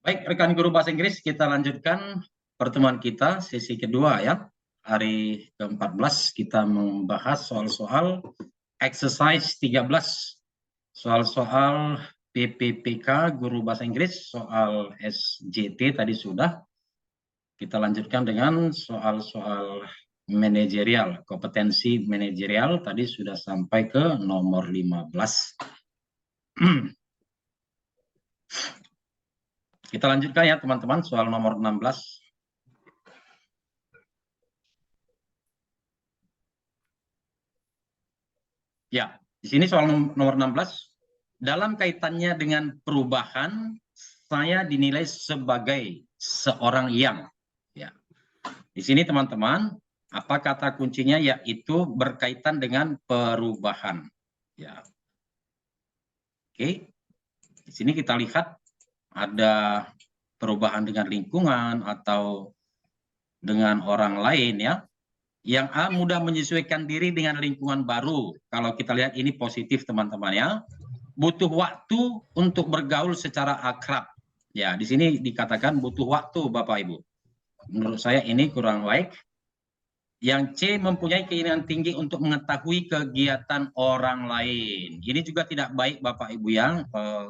Baik, rekan guru bahasa Inggris, kita lanjutkan pertemuan kita sesi kedua ya. Hari ke-14 kita membahas soal-soal exercise 13. Soal-soal PPPK guru bahasa Inggris, soal SJT tadi sudah. Kita lanjutkan dengan soal-soal manajerial, kompetensi manajerial tadi sudah sampai ke nomor 15. Kita lanjutkan ya teman-teman, soal nomor 16. Ya, di sini soal nomor 16. Dalam kaitannya dengan perubahan, saya dinilai sebagai seorang yang. Ya. Di sini teman-teman, apa kata kuncinya? Yaitu berkaitan dengan perubahan. Ya. Oke, di sini kita lihat ada perubahan dengan lingkungan atau dengan orang lain ya. Yang A mudah menyesuaikan diri dengan lingkungan baru. Kalau kita lihat ini positif teman-teman ya. Butuh waktu untuk bergaul secara akrab. Ya, di sini dikatakan butuh waktu Bapak Ibu. Menurut saya ini kurang baik. Yang C mempunyai keinginan tinggi untuk mengetahui kegiatan orang lain. Ini juga tidak baik Bapak Ibu ya,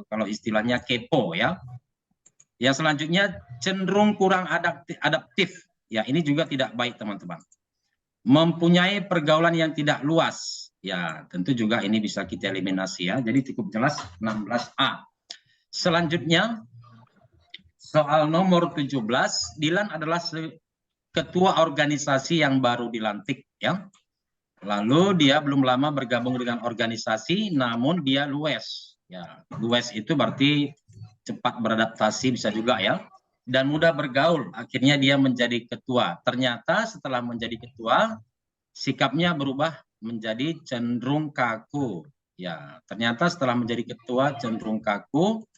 kalau istilahnya kepo ya. Yang selanjutnya cenderung kurang adaptif. Ya, ini juga tidak baik teman-teman. Mempunyai pergaulan yang tidak luas. Ya, tentu juga ini bisa kita eliminasi ya. Jadi cukup jelas 16A. Selanjutnya soal nomor 17, Dilan adalah ketua organisasi yang baru dilantik ya. Lalu dia belum lama bergabung dengan organisasi, namun dia luwes. Ya, luwes itu berarti cepat beradaptasi bisa juga ya. Dan mudah bergaul, akhirnya dia menjadi ketua. Ternyata setelah menjadi ketua, sikapnya berubah menjadi cenderung kaku. Ya, ternyata setelah menjadi ketua cenderung kaku,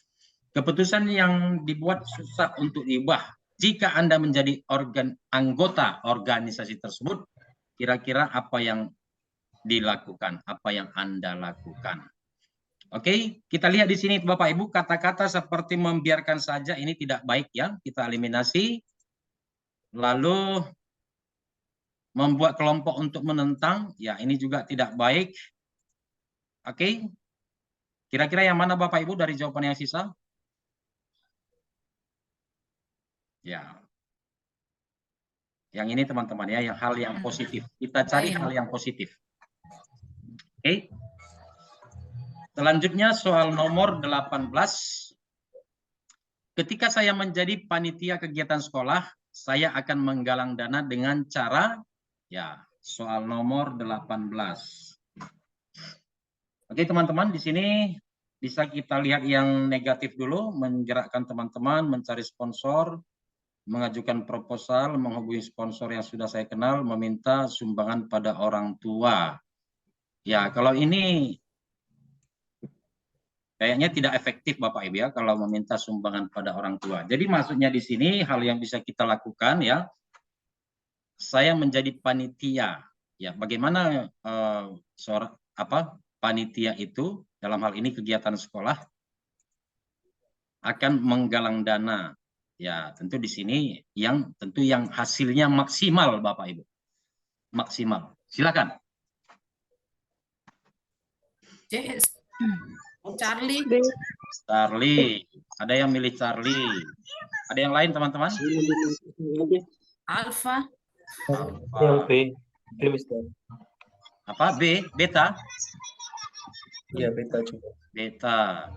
keputusan yang dibuat susah untuk diubah. Jika Anda menjadi anggota organisasi tersebut, kira-kira apa yang dilakukan, apa yang Anda lakukan? Oke, kita lihat di sini Bapak Ibu, kata-kata seperti membiarkan saja ini tidak baik ya, kita eliminasi. Lalu membuat kelompok untuk menentang, ya ini juga tidak baik. Oke, kira-kira yang mana Bapak Ibu dari jawaban yang sisa? Ya, yang ini teman-teman ya, yang hal yang positif. Kita cari hal yang positif. Oke. Selanjutnya soal nomor 18. Ketika saya menjadi panitia kegiatan sekolah, saya akan menggalang dana dengan cara, ya, soal nomor 18. Oke teman-teman, di sini bisa kita lihat yang negatif dulu, menggerakkan teman-teman, mencari sponsor, mengajukan proposal, menghubungi sponsor yang sudah saya kenal, meminta sumbangan pada orang tua. Ya, kalau ini kayaknya tidak efektif Bapak Ibu ya kalau meminta sumbangan pada orang tua. Jadi maksudnya di sini hal yang bisa kita lakukan ya, saya menjadi panitia. Ya, bagaimana seorang panitia itu dalam hal ini kegiatan sekolah akan menggalang dana. Ya, tentu di sini tentu yang hasilnya maksimal Bapak Ibu. Maksimal. Silakan. Charlie. Charlie. Ada yang milih Charlie. Ada yang lain teman-teman? Alpha. Yang B. B, Mister. Apa? B? Beta? Iya, beta juga. Beta.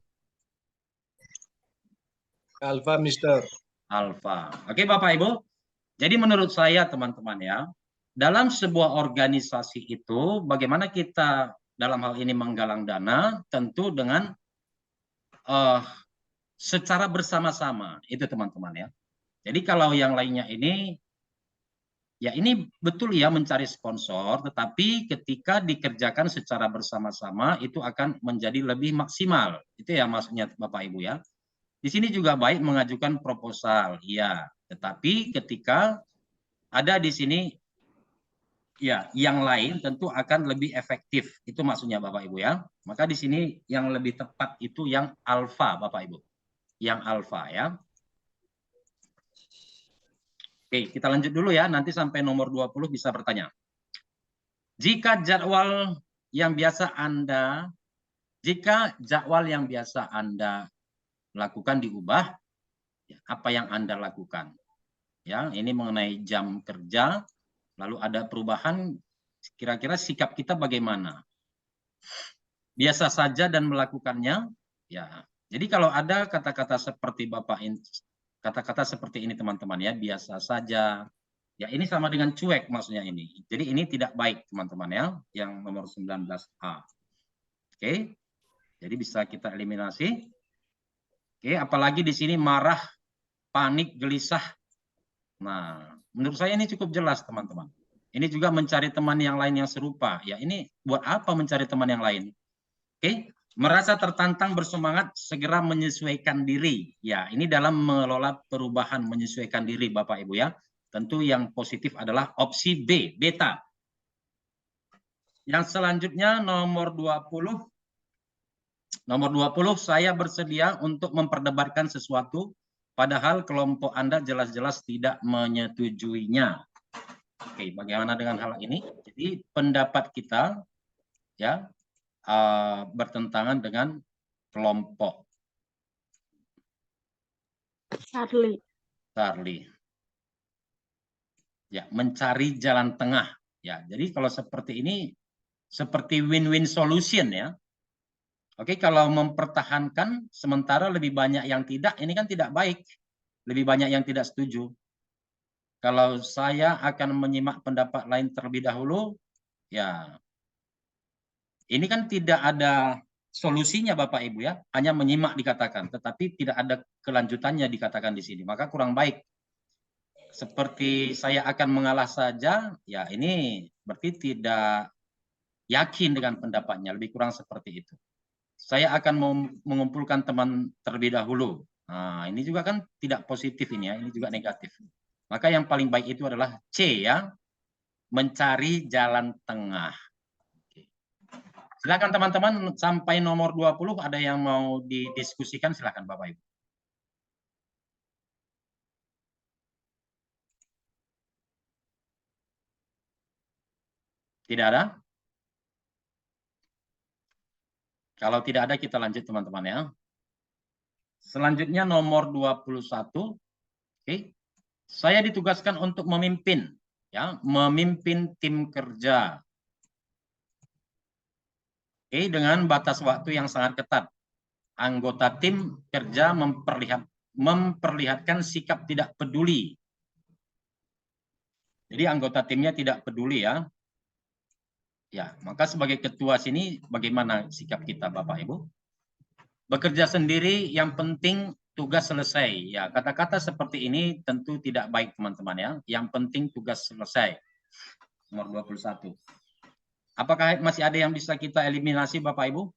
Alpha, Mister. Alpha. Oke Bapak Ibu. Jadi menurut saya teman-teman ya, dalam sebuah organisasi itu bagaimana kita dalam hal ini menggalang dana tentu dengan secara bersama-sama itu teman-teman ya. Jadi kalau yang lainnya ini ya ini betul ya mencari sponsor, tetapi ketika dikerjakan secara bersama-sama itu akan menjadi lebih maksimal. Itu ya maksudnya Bapak Ibu ya. Di sini juga baik mengajukan proposal, ya. Tetapi ketika ada di sini ya, yang lain tentu akan lebih efektif. Itu maksudnya Bapak Ibu ya. Maka di sini yang lebih tepat itu yang alfa Bapak Ibu. Yang alfa ya. Oke, kita lanjut dulu ya. Nanti sampai nomor 20 bisa bertanya. Jika jadwal yang biasa Anda lakukan diubah, apa yang Anda lakukan? Ya, ini mengenai jam kerja, lalu ada perubahan, kira-kira sikap kita bagaimana? Biasa saja dan melakukannya, ya. Jadi kalau ada kata-kata seperti kata-kata seperti ini teman-teman ya, biasa saja. Ya, ini sama dengan cuek maksudnya ini. Jadi ini tidak baik teman-teman ya, yang nomor 19A. Oke. Jadi bisa kita eliminasi. Oke, apalagi di sini marah, panik, gelisah. Nah, menurut saya ini cukup jelas teman-teman. Ini juga mencari teman yang lain yang serupa. Ya, ini buat apa mencari teman yang lain? Oke, merasa tertantang, bersemangat, segera menyesuaikan diri. Ya, ini dalam mengelola perubahan, menyesuaikan diri Bapak Ibu ya. Tentu yang positif adalah opsi B, beta. Yang selanjutnya nomor 20. Nomor 20, saya bersedia untuk memperdebatkan sesuatu, padahal kelompok Anda jelas-jelas tidak menyetujuinya. Oke, bagaimana dengan hal ini? Jadi pendapat kita ya bertentangan dengan kelompok. Charlie. Ya, mencari jalan tengah. Ya, jadi kalau seperti ini seperti win-win solution ya. Oke, kalau mempertahankan sementara lebih banyak yang tidak, ini kan tidak baik. Lebih banyak yang tidak setuju. Kalau saya akan menyimak pendapat lain terlebih dahulu, ya ini kan tidak ada solusinya Bapak Ibu ya, hanya menyimak dikatakan, tetapi tidak ada kelanjutannya dikatakan di sini. Maka kurang baik. Seperti saya akan mengalah saja, ya ini berarti tidak yakin dengan pendapatnya, lebih kurang seperti itu. Saya akan mengumpulkan teman terlebih dahulu. Nah, ini juga kan tidak positif ini ya, ini juga negatif. Maka yang paling baik itu adalah C ya, mencari jalan tengah. Silakan teman-teman, sampai nomor 20 ada yang mau didiskusikan, silakan Bapak Ibu. Tidak ada? Kalau tidak ada kita lanjut teman-teman ya. Selanjutnya nomor 21. Oke. Saya ditugaskan untuk memimpin ya, memimpin tim kerja. Oke, dengan batas waktu yang sangat ketat. Anggota tim kerja memperlihatkan sikap tidak peduli. Jadi anggota timnya tidak peduli ya. Ya, maka sebagai ketua sini bagaimana sikap kita Bapak Ibu? Bekerja sendiri yang penting tugas selesai. Ya, kata-kata seperti ini tentu tidak baik teman-teman ya. Yang penting tugas selesai. Nomor 21. Apakah masih ada yang bisa kita eliminasi Bapak Ibu?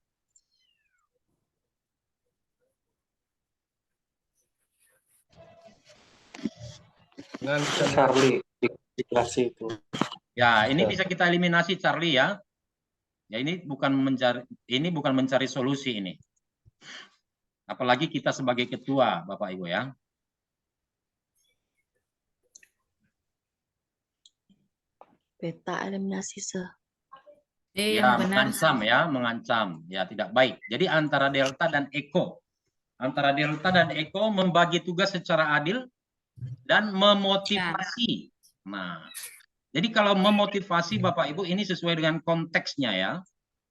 Charlie dikasih itu. Ya, ini bisa kita eliminasi Charlie ya. Ya, ini bukan mencari solusi ini. Apalagi kita sebagai ketua Bapak Ibu ya. Beta eliminasi se. Ya, mengancam ya, mengancam. Ya, tidak baik. Jadi antara Delta dan Eko. Antara Delta dan Eko membagi tugas secara adil dan memotivasi. Nah, jadi kalau memotivasi Bapak Ibu ini sesuai dengan konteksnya ya.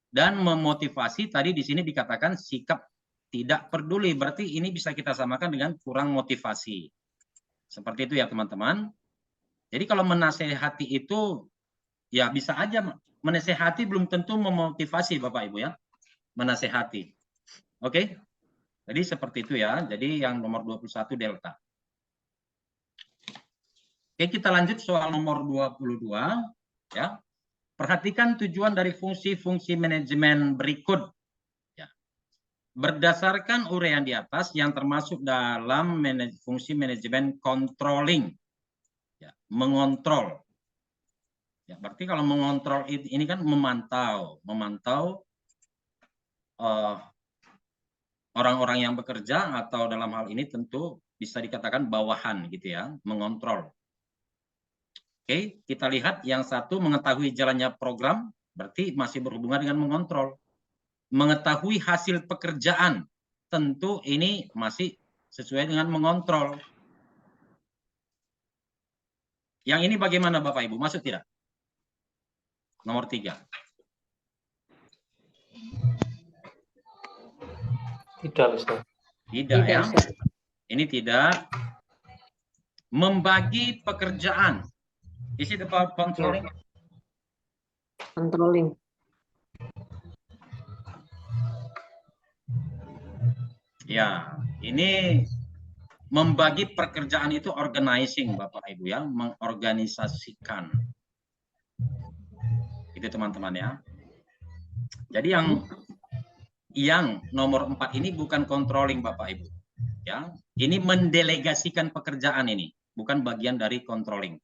Dan memotivasi tadi di sini dikatakan sikap tidak peduli. Berarti ini bisa kita samakan dengan kurang motivasi. Seperti itu ya teman-teman. Jadi kalau menasehati itu ya bisa aja menasehati belum tentu memotivasi Bapak Ibu ya. Menasehati. Oke. Jadi seperti itu ya. Jadi yang nomor 21 Delta. Oke, kita lanjut soal nomor 22 ya. Perhatikan tujuan dari fungsi-fungsi manajemen berikut. Ya. Berdasarkan uraian di atas yang termasuk dalam fungsi manajemen controlling. Ya, mengontrol. Ya, berarti kalau mengontrol ini kan memantau orang-orang yang bekerja, atau dalam hal ini tentu bisa dikatakan bawahan gitu ya, mengontrol. Oke, kita lihat yang satu mengetahui jalannya program, berarti masih berhubungan dengan mengontrol. Mengetahui hasil pekerjaan, tentu ini masih sesuai dengan mengontrol. Yang ini bagaimana Bapak Ibu, masuk tidak? Nomor 3. Tidak, Ustaz. Tidak ya. Ini tidak. Membagi pekerjaan. Is it about controlling? Controlling. Ya, ini membagi pekerjaan itu organizing Bapak Ibu ya, mengorganisasikan. Itu teman-teman ya. Jadi yang nomor 4 ini bukan controlling Bapak Ibu. Ya, ini mendelegasikan pekerjaan ini, bukan bagian dari controlling.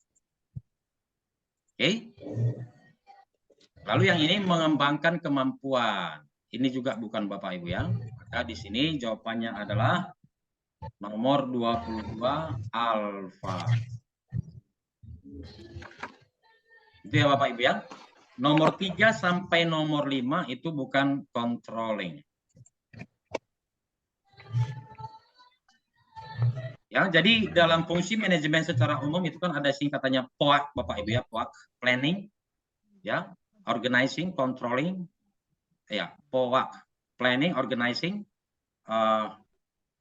Oke. Lalu yang ini mengembangkan kemampuan. Ini juga bukan Bapak Ibu ya. Maka di sini jawabannya adalah nomor 22 alfa. Itu ya Bapak Ibu ya. Nomor 3 sampai nomor 5 itu bukan controlling. Ya, jadi dalam fungsi manajemen secara umum itu kan ada singkatannya POAK Bapak Ibu ya, POAK, planning, ya, organizing, controlling, ya, POAK, planning, organizing,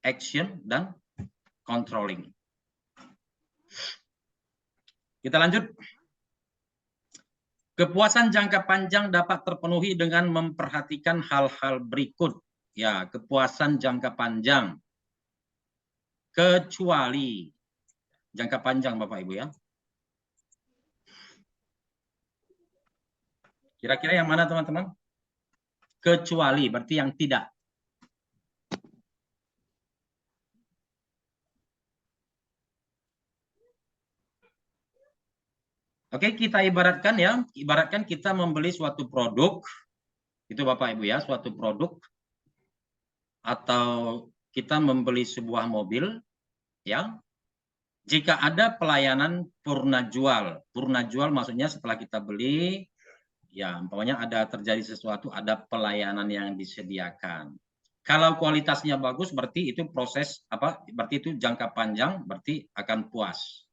action, dan controlling. Kita lanjut. Kepuasan jangka panjang dapat terpenuhi dengan memperhatikan hal-hal berikut. Ya, kepuasan jangka panjang. Kecuali jangka panjang Bapak Ibu ya. Kira-kira yang mana teman-teman? Kecuali berarti yang tidak. Oke, kita ibaratkan ya, ibaratkan kita membeli suatu produk, itu Bapak Ibu ya, suatu produk, atau kita membeli sebuah mobil, ya. Jika ada pelayanan purna jual maksudnya setelah kita beli, ya, umpamanya ada terjadi sesuatu, ada pelayanan yang disediakan. Kalau kualitasnya bagus, berarti itu proses apa? Berarti itu jangka panjang, berarti akan puas.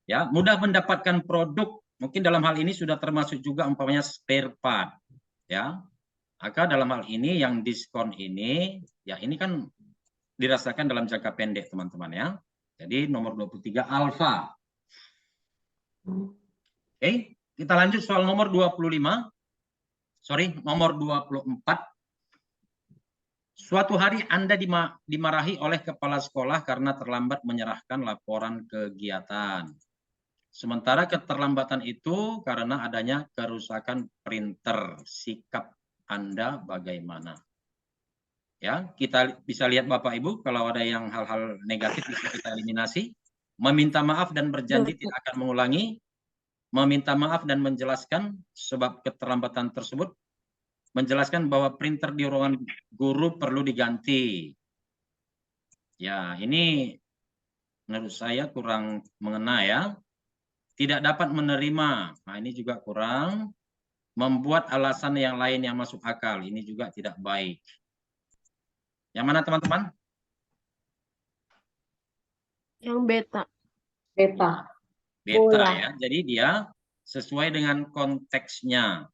Ya, mudah mendapatkan produk, mungkin dalam hal ini sudah termasuk juga umpamanya spare part, ya. Maka dalam hal ini yang diskon ini, ya ini kan dirasakan dalam jangka pendek teman-teman ya. Jadi nomor 23 alfa. Oke, kita lanjut soal nomor 25. Sorry, nomor 24. Suatu hari Anda dimarahi oleh kepala sekolah karena terlambat menyerahkan laporan kegiatan. Sementara keterlambatan itu karena adanya kerusakan printer. Sikap Anda bagaimana? Ya, kita bisa lihat Bapak Ibu, kalau ada yang hal-hal negatif bisa kita eliminasi. Meminta maaf dan berjanji tidak akan mengulangi. Meminta maaf dan menjelaskan sebab keterlambatan tersebut. Menjelaskan bahwa printer di ruangan guru perlu diganti. Ya, ini menurut saya kurang mengena ya. Tidak dapat menerima. Nah, ini juga kurang. Membuat alasan yang lain yang masuk akal. Ini juga tidak baik. Yang mana teman-teman? Yang beta. Beta. Beta ya. Jadi dia sesuai dengan konteksnya.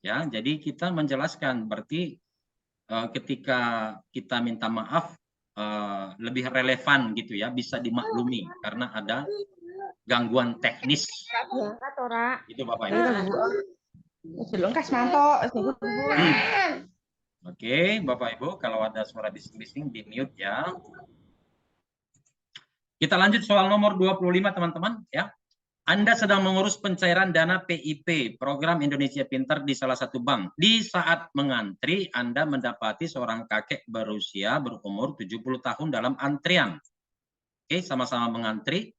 Ya, jadi kita menjelaskan berarti ketika kita minta maaf lebih relevan gitu ya, bisa dimaklumi karena ada gangguan teknis. Itu Bapak Ibu. Oke, Bapak Ibu, kalau ada suara bising-bising di mute ya. Kita lanjut soal nomor 25 teman-teman ya. Anda sedang mengurus pencairan dana PIP, Program Indonesia Pintar di salah satu bank. Di saat mengantri, Anda mendapati seorang kakek berusia berumur 70 tahun dalam antrian. Oke, sama-sama mengantri.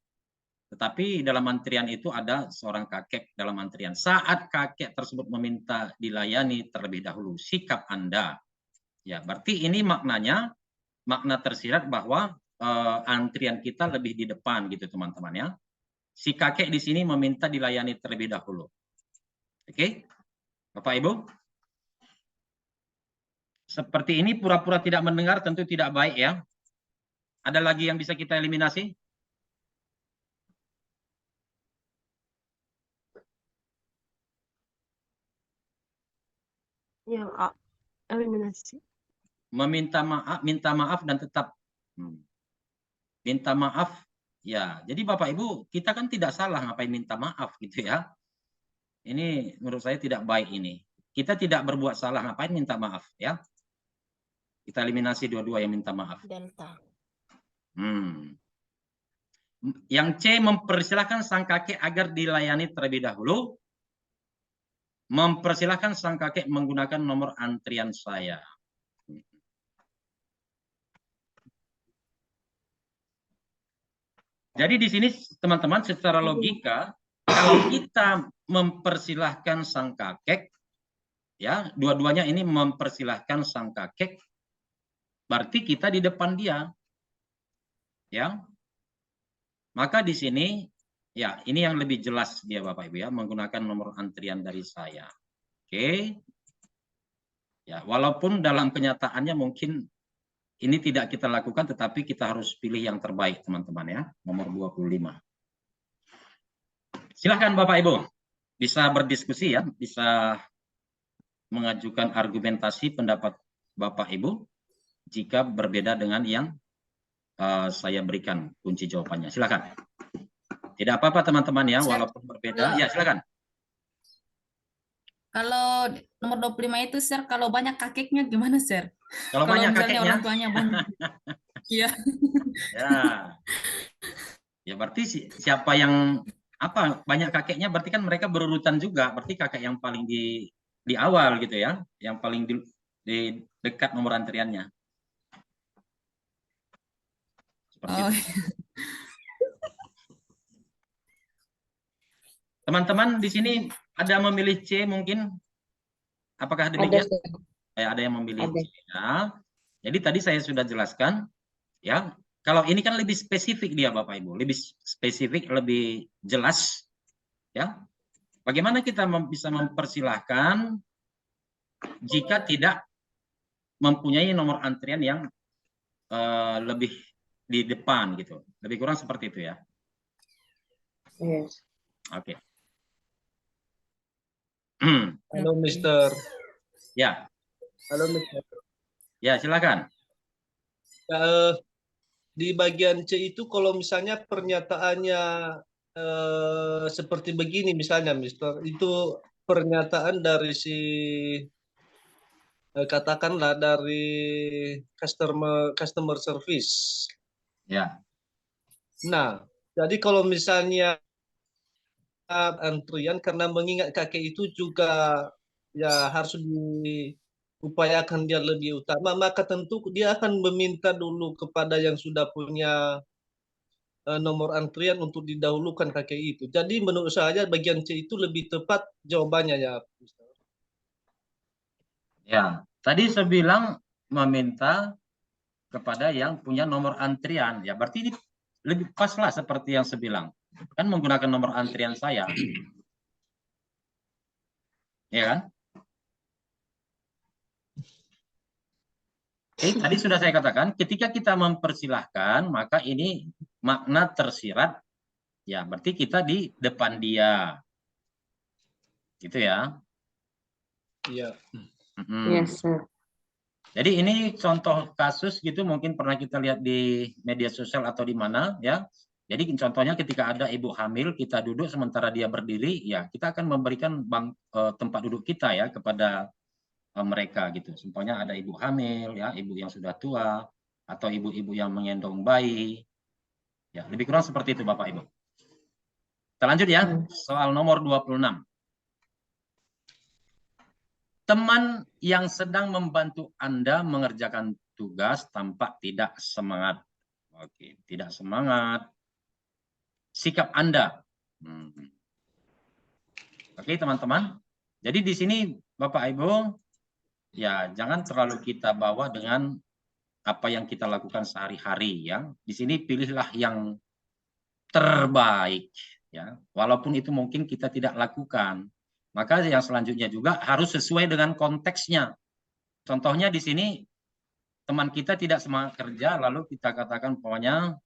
Tetapi dalam antrian itu ada seorang kakek dalam antrian. Saat kakek tersebut meminta dilayani terlebih dahulu, sikap Anda. Ya, berarti ini maknanya, makna tersirat bahwa antrian kita lebih di depan gitu teman-teman ya. Si kakek di sini meminta dilayani terlebih dahulu. Oke, Bapak Ibu. Seperti ini pura-pura tidak mendengar tentu tidak baik ya. Ada lagi yang bisa kita eliminasi? Yang A. Eliminasi. Meminta maaf, minta maaf dan tetap minta maaf. Ya, jadi Bapak Ibu, kita kan tidak salah ngapain minta maaf gitu ya. Ini menurut saya tidak baik ini. Kita tidak berbuat salah, ngapain minta maaf ya. Kita eliminasi dua-dua yang minta maaf. Delta. Yang C, mempersilahkan sang kakek agar dilayani terlebih dahulu. Mempersilahkan sang kakek menggunakan nomor antrian saya. Jadi di sini teman-teman secara logika, kalau kita mempersilahkan sang kakek, ya dua-duanya ini mempersilahkan sang kakek, berarti kita di depan dia, ya. Maka di sini, ya ini yang lebih jelas dia Bapak Ibu ya, menggunakan nomor antrian dari saya. Oke. Ya, walaupun dalam kenyataannya mungkin ini tidak kita lakukan, tetapi kita harus pilih yang terbaik teman-teman ya, nomor 25. Silahkan Bapak Ibu, bisa berdiskusi ya, bisa mengajukan argumentasi pendapat Bapak Ibu jika berbeda dengan yang saya berikan kunci jawabannya. Silakan. Tidak apa-apa teman-teman ya, walaupun berbeda. Ya, silakan. Kalau nomor 25 itu, Sir, kalau banyak kakeknya gimana, Sir? Kalau banyak misalnya kakeknya, orang tuanya banyak. Iya. ya. Ya berarti siapa yang apa banyak kakeknya berarti kan mereka berurutan juga. Berarti kakek yang paling di awal gitu ya, yang paling di dekat nomor antriannya. Seperti itu. Teman-teman di sini ada memilih C mungkin? Apakah demikian? Ada yang memilih C. Ya. Jadi tadi saya sudah jelaskan, ya. Kalau ini kan lebih spesifik dia Bapak Ibu, lebih spesifik, lebih jelas, ya. Bagaimana kita bisa mempersilahkan jika tidak mempunyai nomor antrian yang lebih di depan gitu, lebih kurang seperti itu ya. Yes. Oke. Halo, Mister. Ya. Halo, Mister. Ya, silakan. Di bagian C itu kalau misalnya pernyataannya seperti begini misalnya, Mister, itu pernyataan dari si katakanlah dari customer service. Ya. Nah, jadi kalau misalnya antrian karena mengingat kakek itu juga ya harus diupayakan dia lebih utama, maka tentu dia akan meminta dulu kepada yang sudah punya nomor antrian untuk didahulukan kakek itu. Jadi menurut saya bagian C itu lebih tepat jawabannya ya. Ya, tadi saya bilang meminta kepada yang punya nomor antrian. Ya, berarti ini lebih pas lah seperti yang saya bilang. Kan menggunakan nomor antrian saya. Ya kan? Tadi sudah saya katakan, ketika kita mempersilahkan, maka ini makna tersirat, ya berarti kita di depan dia. Gitu ya. Iya. Yes, sir. Jadi ini contoh kasus gitu mungkin pernah kita lihat di media sosial atau di mana ya. Jadi contohnya ketika ada ibu hamil, kita duduk sementara dia berdiri, ya kita akan memberikan tempat duduk kita ya kepada mereka gitu. Contohnya ada ibu hamil ya, ibu yang sudah tua atau ibu-ibu yang menggendong bayi. Ya, lebih kurang seperti itu Bapak Ibu. Kita lanjut ya, soal nomor 26. Teman yang sedang membantu Anda mengerjakan tugas tampak tidak semangat. Oke, tidak semangat. sikap Anda. Oke, teman-teman. Jadi di sini Bapak Ibu, ya jangan terlalu kita bawa dengan apa yang kita lakukan sehari-hari ya. Di sini pilihlah yang terbaik ya. Walaupun itu mungkin kita tidak lakukan. Maka yang selanjutnya juga harus sesuai dengan konteksnya. Contohnya di sini teman kita tidak semangat kerja, lalu kita katakan pokoknya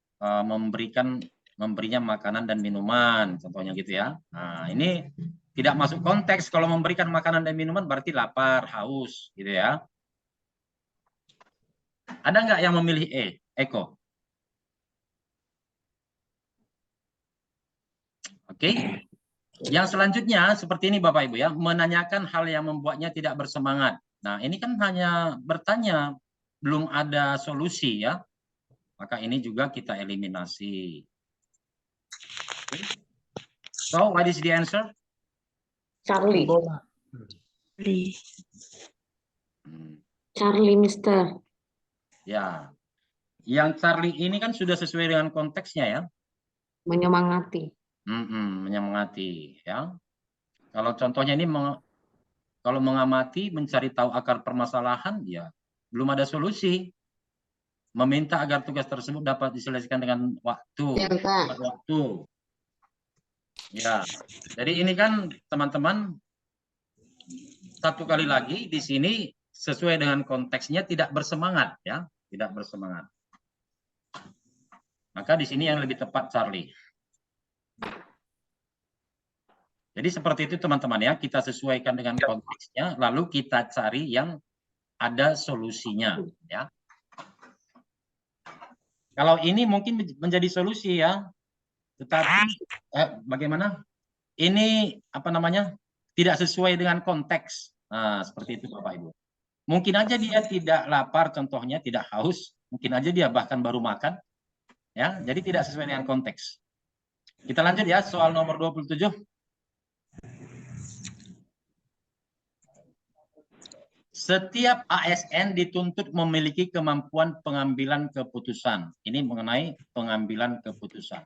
memberinya makanan dan minuman, contohnya gitu ya. Nah, ini tidak masuk konteks. Kalau memberikan makanan dan minuman berarti lapar, haus, gitu ya. Ada nggak yang memilih E? Eko? Oke. Yang selanjutnya seperti ini Bapak Ibu ya, menanyakan hal yang membuatnya tidak bersemangat. Nah, ini kan hanya bertanya, belum ada solusi ya. Maka ini juga kita eliminasi. Okay. So, what is the answer? Charlie. Charlie, Mister. Ya. Yang Charlie ini kan sudah sesuai dengan konteksnya ya. Menyemangati. Menyemangati ya. Kalau contohnya ini kalau mengamati, mencari tahu akar permasalahan, ya belum ada solusi. Meminta agar tugas tersebut dapat diselesaikan dengan waktu. Ya, jadi ini kan teman-teman, satu kali lagi di sini sesuai dengan konteksnya tidak bersemangat ya, tidak bersemangat. Maka di sini yang lebih tepat Charlie. Jadi seperti itu teman-teman ya, kita sesuaikan dengan konteksnya, lalu kita cari yang ada solusinya ya. Kalau ini mungkin menjadi solusi ya, tetapi bagaimana? Ini apa namanya? Tidak sesuai dengan konteks. Nah, seperti itu Bapak Ibu. Mungkin aja dia tidak lapar, contohnya tidak haus, mungkin aja dia bahkan baru makan. Ya, jadi tidak sesuai dengan konteks. Kita lanjut ya, soal nomor 27. Setiap ASN dituntut memiliki kemampuan pengambilan keputusan. Ini mengenai pengambilan keputusan.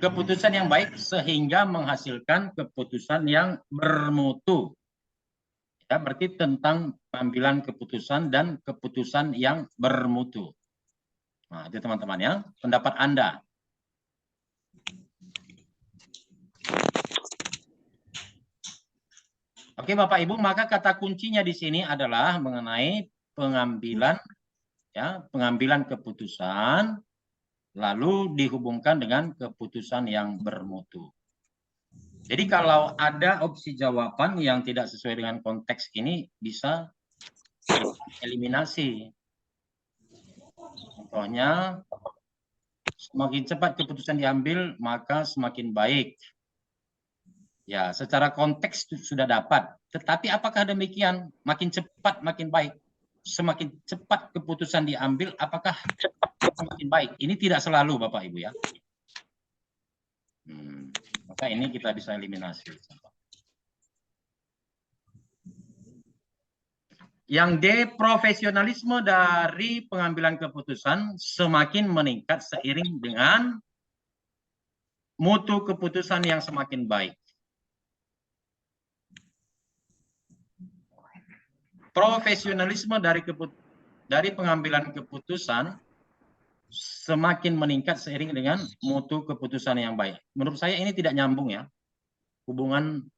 Keputusan yang baik sehingga menghasilkan keputusan yang bermutu. Ya, berarti tentang pengambilan keputusan dan keputusan yang bermutu. Nah, itu teman-teman ya, pendapat Anda. Oke Bapak Ibu, maka kata kuncinya di sini adalah mengenai pengambilan ya, pengambilan keputusan lalu dihubungkan dengan keputusan yang bermutu. Jadi kalau ada opsi jawaban yang tidak sesuai dengan konteks ini bisa eliminasi. Contohnya, semakin cepat keputusan diambil maka semakin baik. Ya, secara konteks sudah dapat. Tetapi apakah demikian? Makin cepat makin baik. Semakin cepat keputusan diambil, apakah semakin baik? Ini tidak selalu, Bapak Ibu ya. Maka ini kita bisa eliminasi. Yang D, profesionalisme dari pengambilan keputusan semakin meningkat seiring dengan mutu keputusan yang semakin baik. Profesionalisme dari pengambilan keputusan semakin meningkat seiring dengan mutu keputusan yang baik. Menurut saya ini tidak nyambung ya. Hubungannya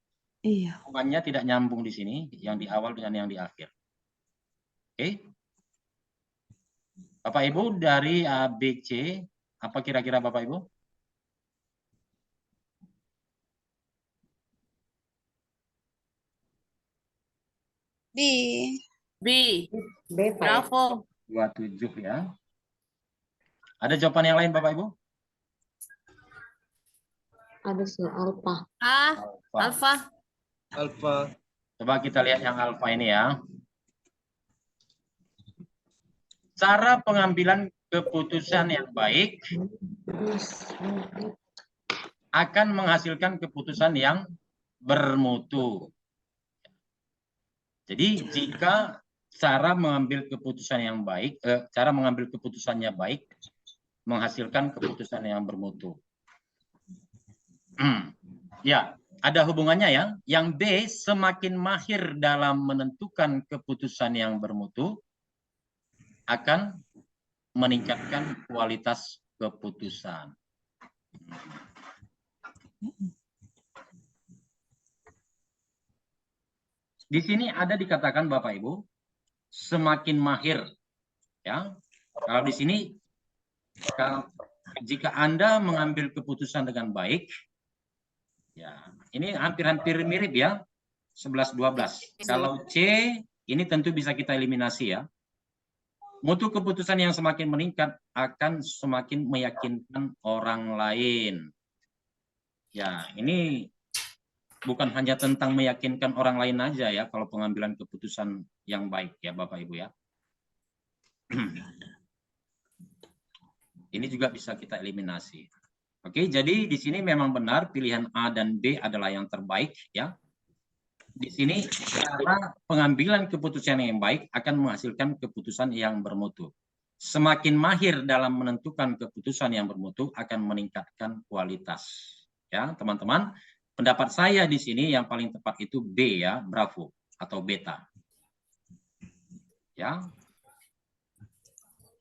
tidak nyambung di sini, yang di awal dengan yang di akhir. Oke. Bapak Ibu dari ABC, apa kira-kira Bapak Ibu? B. Bravo. 27 ya. Ada jawaban yang lain Bapak Ibu? Ada sih, Alpha. Alpha. Coba kita lihat yang alfa ini ya. Cara pengambilan keputusan yang baik akan menghasilkan keputusan yang bermutu. Jadi jika cara mengambil keputusan yang baik, cara mengambil keputusannya baik, menghasilkan keputusan yang bermutu. Ya, ada hubungannya ya. Yang B, semakin mahir dalam menentukan keputusan yang bermutu akan meningkatkan kualitas keputusan. Di sini ada dikatakan Bapak Ibu, semakin mahir. Ya, kalau di sini, jika Anda mengambil keputusan dengan baik, ya, ini hampir-hampir mirip ya, 11-12. Kalau C, ini tentu bisa kita eliminasi ya. Mutu keputusan yang semakin meningkat akan semakin meyakinkan orang lain. Ya, ini bukan hanya tentang meyakinkan orang lain aja ya, kalau pengambilan keputusan yang baik ya Bapak Ibu ya. Ini juga bisa kita eliminasi. Oke, jadi di sini memang benar pilihan A dan B adalah yang terbaik ya. Di sini cara pengambilan keputusan yang baik akan menghasilkan keputusan yang bermutu. Semakin mahir dalam menentukan keputusan yang bermutu akan meningkatkan kualitas. Ya, teman-teman, pendapat saya di sini yang paling tepat itu B ya, Bravo atau beta. Ya.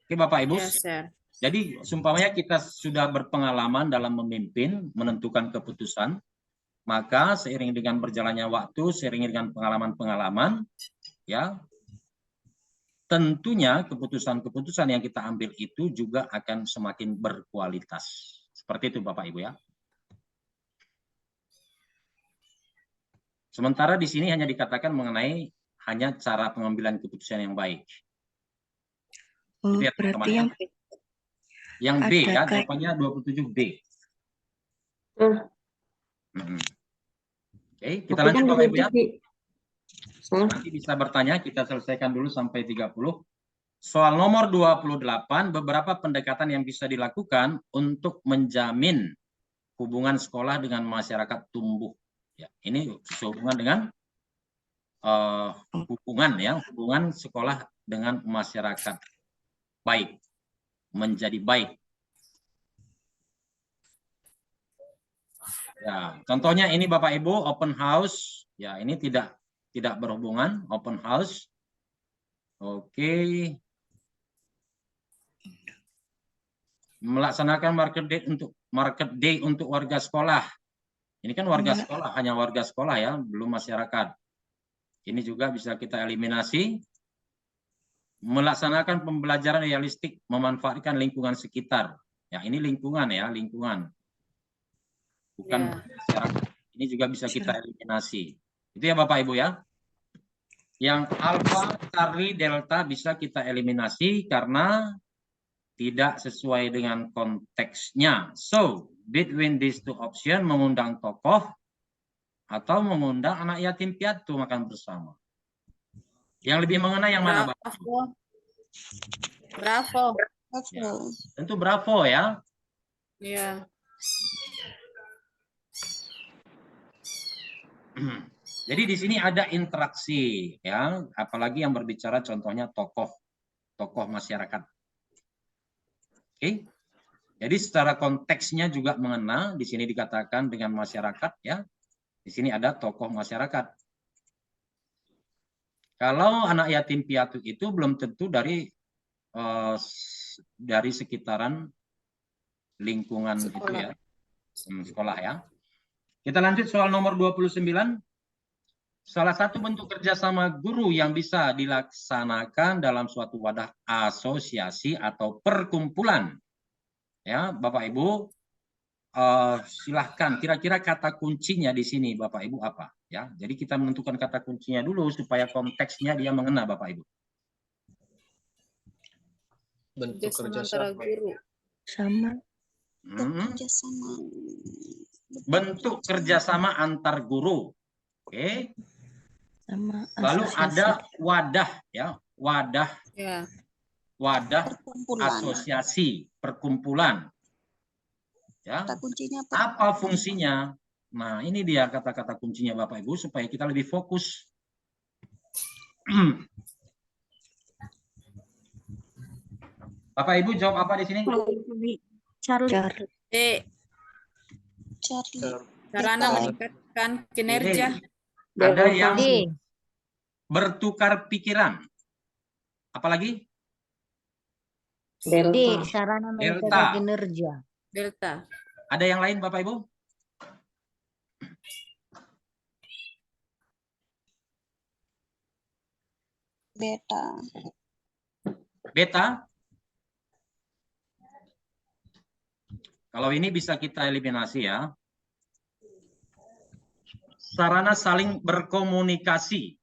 Oke, Bapak Ibu. Yes, sir. Jadi, sumpamanya kita sudah berpengalaman dalam memimpin, menentukan keputusan, maka seiring dengan berjalannya waktu, seiring dengan pengalaman-pengalaman, ya, tentunya keputusan-keputusan yang kita ambil itu juga akan semakin berkualitas. Seperti itu Bapak Ibu ya. Sementara di sini hanya dikatakan mengenai hanya cara pengambilan keputusan yang baik. Oh, Itu ya, berarti teman-teman. Yang B ya, ada jawabannya 27B. Oke, kita Tapi lanjut kan Bapak Ibu ya. Nanti bisa bertanya, kita selesaikan dulu sampai 30. Soal nomor 28, beberapa pendekatan yang bisa dilakukan untuk menjamin hubungan sekolah dengan masyarakat tumbuh. Ya, ini sehubungan dengan hubungan sekolah dengan masyarakat baik, menjadi baik. Ya, contohnya ini Bapak Ibu open house. Ya, ini tidak berhubungan open house. Oke. Melaksanakan market day untuk warga sekolah. Ini kan warga sekolah, hanya warga sekolah ya, belum masyarakat. Ini juga bisa kita eliminasi. Melaksanakan pembelajaran realistik, memanfaatkan lingkungan sekitar. Ya, ini lingkungan ya, lingkungan. Bukan masyarakat. Ini juga bisa kita eliminasi. Itu ya Bapak Ibu ya. Yang alfa, Charlie, delta bisa kita eliminasi karena tidak sesuai dengan konteksnya. So, between these two option, mengundang tokoh atau mengundang anak yatim piatu makan bersama. Yang lebih mengena yang mana, Bapak? Bravo. Ya, tentu Bravo ya. Iya. Jadi di sini ada interaksi ya, apalagi yang berbicara contohnya tokoh masyarakat. Oke. Jadi secara konteksnya juga mengena, di sini dikatakan dengan masyarakat ya. Di sini ada tokoh masyarakat. Kalau anak yatim piatu itu belum tentu dari sekitaran lingkungan Sekolah. itu ya. Sekolah ya. Kita lanjut soal nomor 29. Salah satu bentuk kerjasama guru yang bisa dilaksanakan dalam suatu wadah asosiasi atau perkumpulan. Ya, Bapak Ibu, silahkan kira-kira kata kuncinya di sini Bapak Ibu apa? Ya, jadi kita menentukan kata kuncinya dulu supaya konteksnya dia mengena Bapak Ibu. Bentuk Kerjasama antara kerjasama. guru. sama Bentuk kerjasama antar guru. Oke. sama Lalu asosiasi. ada wadah ya, wadah Ya. asosiasi, perkumpulan. Ya. Apa fungsinya? Nah, ini dia kata-kata kuncinya Bapak Ibu supaya kita lebih fokus. Bapak Ibu jawab apa di sini? Charlie. Charlie. Sarana Beta. meningkatkan kinerja. Ada Delta. yang D. bertukar pikiran. Apalagi? D. Delta. Sarana Delta. meningkatkan kinerja. Delta. Ada yang lain Bapak Ibu? Beta. Beta? Kalau ini bisa kita eliminasi ya. Sarana saling berkomunikasi.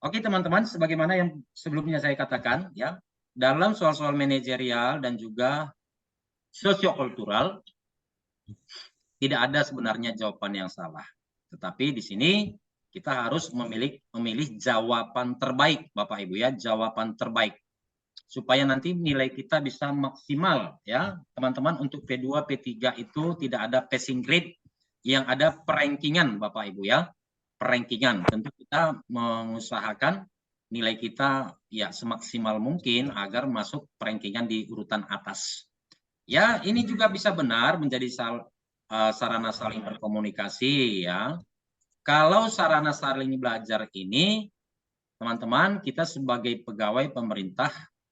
Oke teman-teman, sebagaimana yang sebelumnya saya katakan ya, dalam soal-soal manajerial dan juga sosiokultural tidak ada sebenarnya jawaban yang salah. Tetapi di sini kita harus memilih jawaban terbaik, Bapak Ibu ya, jawaban terbaik. Supaya nanti nilai kita bisa maksimal ya, teman-teman. Untuk P2, P3 itu tidak ada passing grade, yang ada perankingan Bapak Ibu ya. Perankingan. Tentu kita mengusahakan nilai kita ya semaksimal mungkin agar masuk perankingan di urutan atas. Ya, ini juga bisa benar menjadi sarana saling berkomunikasi ya. Kalau sarana saling belajar ini, teman-teman, kita sebagai pegawai pemerintah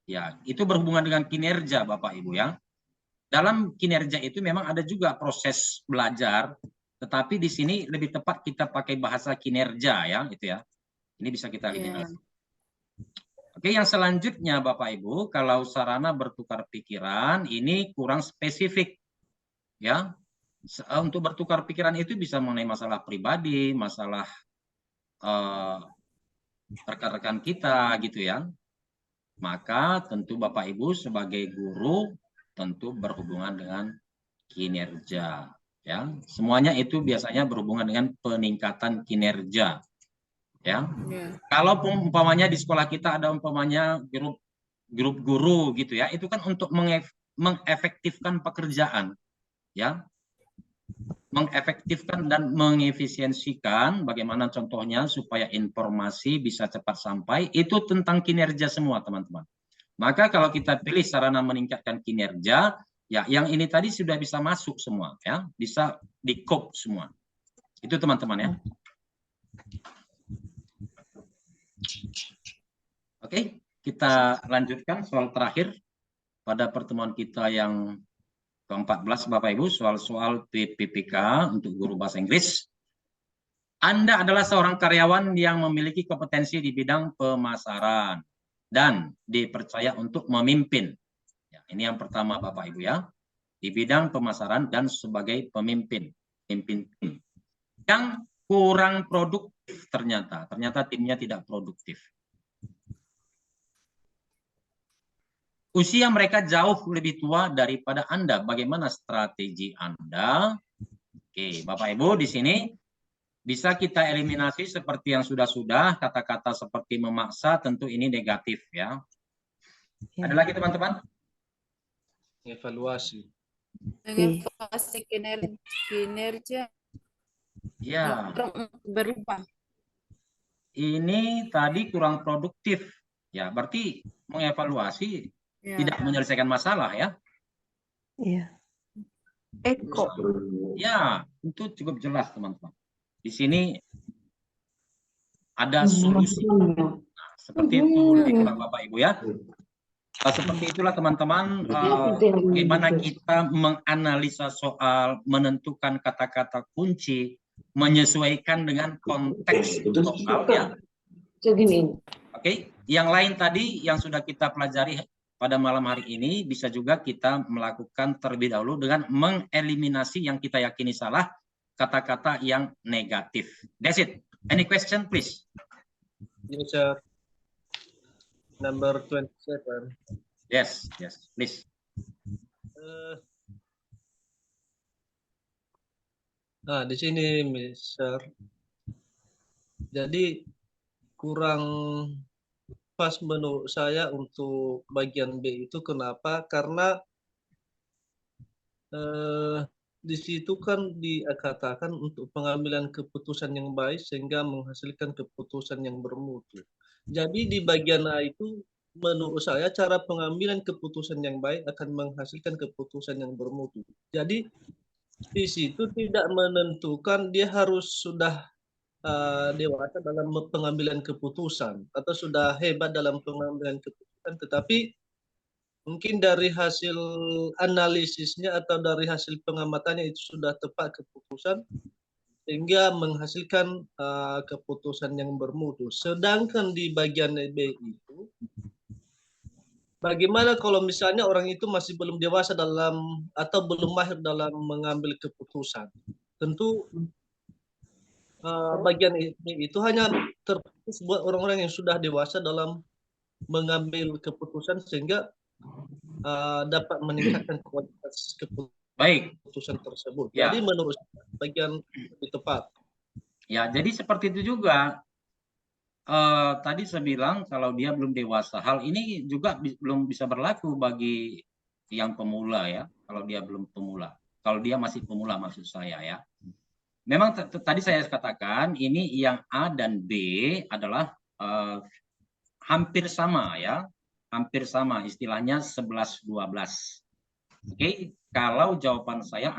ya, itu berhubungan dengan kinerja Bapak Ibu ya. Dalam kinerja itu memang ada juga proses belajar, tetapi di sini lebih tepat kita pakai bahasa kinerja ya, itu ya. Ini bisa kita eliminasi. Oke, yang selanjutnya Bapak Ibu, kalau sarana bertukar pikiran ini kurang spesifik ya. Untuk bertukar pikiran itu bisa mengenai masalah pribadi, masalah rekan-rekan kita gitu ya. Maka tentu Bapak Ibu sebagai guru tentu berhubungan dengan kinerja ya. Semuanya itu biasanya berhubungan dengan peningkatan kinerja ya. Kalau umpamanya di sekolah kita ada umpamanya grup guru gitu ya, itu kan untuk mengefektifkan pekerjaan ya. Mengefektifkan dan mengefisiensikan, bagaimana contohnya supaya informasi bisa cepat sampai, itu tentang kinerja semua teman-teman. Maka kalau kita pilih sarana meningkatkan kinerja, ya yang ini tadi sudah bisa masuk semua ya, bisa di-cope semua. Itu teman-teman ya. Oke, kita lanjutkan soal terakhir pada pertemuan kita yang ke-14 Bapak Ibu, soal-soal PPK untuk guru bahasa Inggris. Anda adalah seorang karyawan yang memiliki kompetensi di bidang pemasaran dan dipercaya untuk memimpin. Ya, ini yang pertama Bapak Ibu ya, di bidang pemasaran dan sebagai pemimpin. Yang kurang produktif ternyata timnya tidak produktif. Usia mereka jauh lebih tua daripada Anda. Bagaimana strategi Anda? Oke, Bapak Ibu di sini bisa kita eliminasi seperti yang sudah-sudah. Kata-kata seperti memaksa tentu ini negatif ya. Ada lagi teman-teman? Evaluasi. Mengevaluasi kinerja Ya, berubah. ini tadi kurang produktif. Ya, berarti mengevaluasi tidak menyelesaikan masalah ya. Iya. Eko. Ya, itu cukup jelas teman-teman. Di sini ada solusi. Nah, seperti itu Bapak Ibu ya. Seperti itulah teman-teman, bagaimana kita menganalisa soal, menentukan kata-kata kunci, menyesuaikan dengan konteks soal ya. Oke, yang lain tadi yang sudah kita pelajari pada malam hari ini bisa juga kita melakukan terlebih dahulu dengan mengeliminasi yang kita yakini salah, kata-kata yang negatif. That's it. Any question, please? Yes, sir. Number 27. Yes, please. Nah, di sini, Mister. Jadi kurang pas menurut saya untuk bagian B itu. Kenapa? Karena di situ kan dikatakan untuk pengambilan keputusan yang baik sehingga menghasilkan keputusan yang bermutu. Jadi di bagian A itu menurut saya cara pengambilan keputusan yang baik akan menghasilkan keputusan yang bermutu. Jadi di situ tidak menentukan dia harus sudah dewasa dalam pengambilan keputusan atau sudah hebat dalam pengambilan keputusan, tetapi mungkin dari hasil analisisnya atau dari hasil pengamatannya itu sudah tepat keputusan sehingga menghasilkan keputusan yang bermutu. Sedangkan di bagian B itu, bagaimana kalau misalnya orang itu masih belum dewasa dalam atau belum mahir dalam mengambil keputusan? Tentu bagian ini itu hanya terfokus buat orang-orang yang sudah dewasa dalam mengambil keputusan sehingga dapat meningkatkan kualitas Baik, keputusan tersebut. Ya. Jadi menurut saya bagian lebih tepat. ya jadi seperti itu juga. Tadi saya bilang kalau dia belum dewasa, hal ini juga belum bisa berlaku bagi yang pemula ya. Kalau dia belum pemula, kalau dia masih pemula maksud saya ya. Memang tadi saya katakan ini yang A dan B adalah hampir sama ya, hampir sama istilahnya 11-12. Oke, kalau jawaban saya